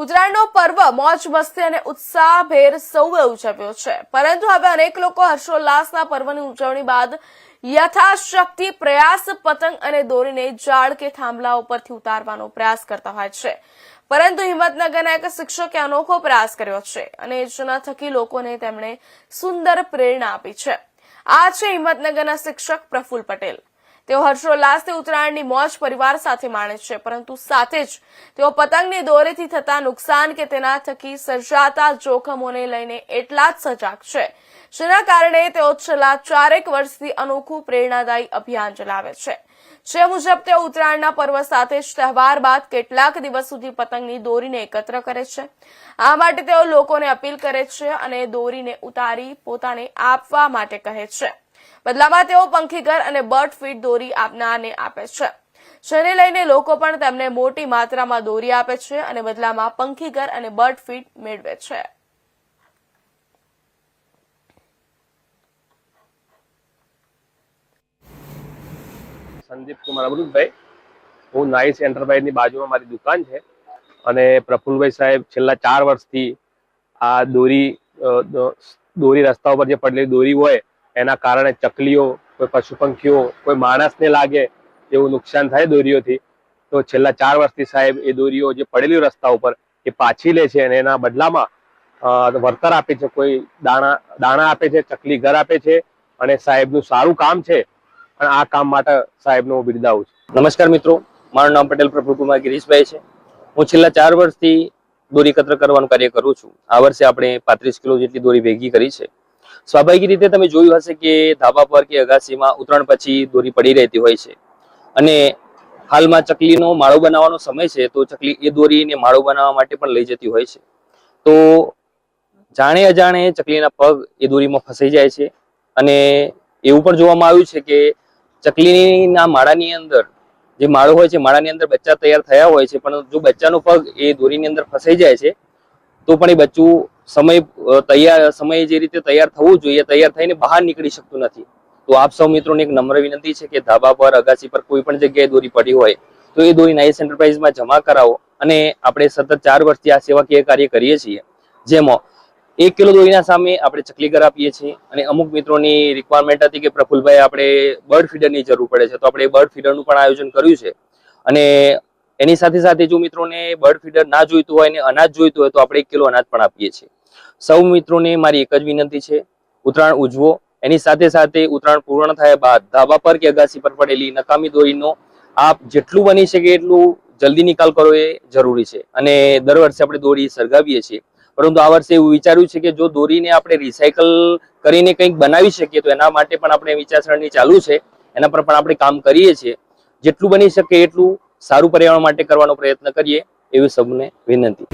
ઉત્તરાયણનો પર્વ મોજ મસ્તી અને ઉત્સાહભેર સૌએ ઉજવ્યો છે, પરંતુ હવે અનેક લોકો હર્ષોલ્લાસના પર્વની ઉજવણી બાદ યથાશક્તિ પ્રયાસ પતંગ અને દોરીને ઝાડ કે થાંભલા ઉપરથી ઉતારવાનો પ્રયાસ કરતા હોય છે। પરંતુ હિંમતનગરના એક શિક્ષકે અનોખો પ્રયાસ કર્યો છે અને જેના થકી લોકોને તેમણે સુંદર પ્રેરણા આપી છે। આ છે હિંમતનગરના શિક્ષક પ્રફુલ્લ પટેલ। તેઓ હર્ષોલ્લાસથી ઉત્તરાયણની મોજ પરિવાર સાથે માણે છે, પરંતુ સાથે જ તેઓ પતંગની દોરીથી થતા નુકસાન કે તેના થકી સર્જાતા જોખમોને લઈને એટલા જ સજાગ છે, જેના કારણે તેઓ છેલ્લા 4 વર્ષથી અનોખું પ્રેરણાદાયી અભિયાન ચલાવે છે। જે મુજબ તેઓ ઉત્તરાયણના પર્વ સાથે જ તહેવાર બાદ કેટલાક દિવસ સુધી પતંગની દોરીને એકત્ર કરે છે। આ માટે તેઓ લોકોને અપીલ કરે છે અને દોરીને ઉતારી પોતાને આપવા માટે કહે છે। બદલામાં તેઓ પંખીઘર અને બર્ડ ફીડ દોરી આપનારને આપે છે, જેને લઈને લોકો પણ તેમને મોટી માત્રામાં દોરી આપે છે અને બદલામાં પંખીઘર અને બર્ડ ફીડ મેળવે છે। સંદીપ કુમાર અમૃતભાઈ, હું નાઇસ એન્ટરપ્રાઇઝની બાજુમાં મારી દુકાન છે અને પ્રફુલ્લભાઈ સાહેબ છેલ્લા 4 વર્ષથી આ દોરી રસ્તા ઉપર જે પડેલી દોરી હોય એના કારણે ચકલીઓ, કોઈ પશુ પંખીઓ, કોઈ માણસને લાગે એવું નુકસાન થાય દોરીઓથી, તો છેલ્લા 4 વર્ષથી સાહેબ એ દોરીઓ જે પડેલી રસ્તા ઉપર એ પાછી લે છે અને એના બદલામાં વળતર આપે છે। કોઈ દાણા આપે છે, ચકલી ઘર આપે છે અને સાહેબનું સારું કામ છે અને આ કામ માટે સાહેબનો હું બિરદાવું છું। નમસ્કાર મિત્રો, મારું નામ પટેલ પ્રફુલ્લ કુમાર ગિરીશભાઈ છે। હું છેલ્લા 4 વર્ષથી દોરી એકત્ર કરવાનું કાર્ય કરું છું। આ વર્ષે આપણે 35 કિલો જેટલી દોરી ભેગી કરી છે। સ્વાભાવિક રીતે તમે જોયું હશે કે ધાબા પર કે અગાસીમાં ઉત્તરાયણ પછી દોરી પડી રહેતી હોય છે અને હાલમાં ચકલીનો માળો બનાવવાનો સમય છે, તો ચકલી એ દોરીને માળો બનાવવા માટે પણ લઈ જતી હોય છે। તો જાણે અજાણે ચકલીના પગ એ દોરીમાં ફસાઈ જાય છે અને એવું પણ જોવામાં આવ્યું છે કે ચકલીના માળાની અંદર જે માળો હોય છે, માળાની અંદર બચ્ચા તૈયાર થયા હોય છે, પણ જો બચ્ચાનો પગ એ દોરીની અંદર ફસાઈ જાય છે તો પણ એ બચ્ચું સમય જે રીતે તૈયાર થવું જોઈએ તૈયાર થઈને બહાર નીકળી શકતું નથી। તો આપ સૌ મિત્રોને એક નમ્ર વિનંતી છે કે ધાબા પર, અગાસી પર કોઈ પણ જગ્યાએ દોરી પડી હોય તો એ દોરી નાઇસ એન્ટરપ્રાઇઝમાં જમા કરાવો। અને આપણે સતત 4 વર્ષથી આ સેવાકીય કાર્ય કરીએ છીએ, જેમાં 1 કિલો દોરીના સામે આપણે ચકલી ઘર આપીએ છીએ અને અમુક મિત્રોની રિક્વાયરમેન્ટ હતી કે પ્રફુલ્લભાઈ આપણે બર્ડ ફીડરની જરૂર પડે છે, તો આપણે બર્ડ ફીડરનું પણ આયોજન કર્યું છે। અને એની સાથે સાથે જો મિત્રોને બર્ડ ફીડર ના જોઈતું હોય અને અનાજ જોઈતું હોય તો આપણે 1 કિલો અનાજ પણ આપીએ છીએ। સૌ મિત્રોને મારી એક જ વિનંતી છે, ઉત્તરાયણ ઉજવો, એની સાથે સાથે ઉત્તરાયણ પૂર્ણ થયા બાદ ધાબા પર કે અગાસી પર પડેલી નકામી દોરીનો આપ જેટલું બની શકે એટલું જલ્દી નિકાલ કરવો એ જરૂરી છે। અને દર વર્ષે આપણે દોરી સળગાવીએ છીએ, પરંતુ આ વર્ષે એવું વિચાર્યું છે કે જો દોરીને આપણે રિસાયકલ કરીને કંઈક બનાવી શકીએ તો એના માટે પણ આપણે વિચારસરણી ચાલુ છે, એના પર પણ આપણે કામ કરીએ છીએ। જેટલું બની શકે એટલું સારું પર્યાવરણ માટે કરવાનો પ્રયત્ન કરીએ એવી સૌને વિનંતી।